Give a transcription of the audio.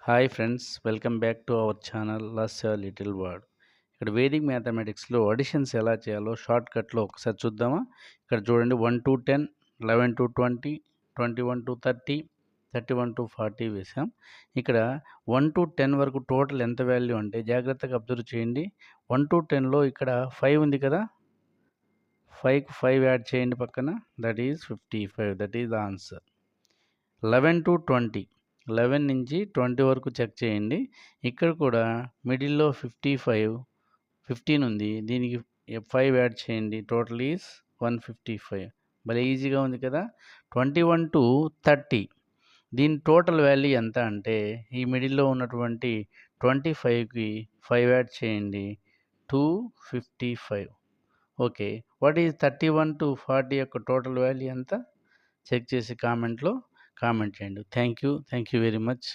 Hi friends, welcome back to our channel లస్ little word. ఇక్కడ వేదిక్ మ్యాథమెటిక్స్లో అడిషన్స్ ఎలా చేయాలో షార్ట్ కట్లో ఒకసారి చూద్దామా. ఇక్కడ చూడండి, 1 to 10, 11 to 20, 21 to 30, 31 to 40 వేసాం. ఇక్కడ 1 to 10 వరకు టోటల్ ఎంత వాల్యూ అంటే జాగ్రత్తగా అబ్జర్వ్ చేయండి. 1 to 10లో ఇక్కడ 5 ఉంది కదా, 5కి 5 యాడ్ చేయండి పక్కన, that is 55. That is the answer. 11 to 20, 11 నుంచి 20 వరకు చెక్ చేయండి. ఇక్కడ కూడా మిడిల్లో 55, 15 ఉంది, దీనికి 5 యాడ్ చేయండి, టోటల్ ఈజ్ 155. భలే ఈజీగా ఉంది కదా. 21 to 30, దీని టోటల్ వాల్యూ ఎంత అంటే ఈ మిడిల్లో ఉన్నటువంటి 25కి 5 యాడ్ చేయండి, 255. ఓకే, వాట్ ఈజ్ 31 to 40 యొక్క టోటల్ వాల్యూ ఎంత చెక్ చేసి కామెంట్లో కామెంట్ చేయండి. Thank you very much.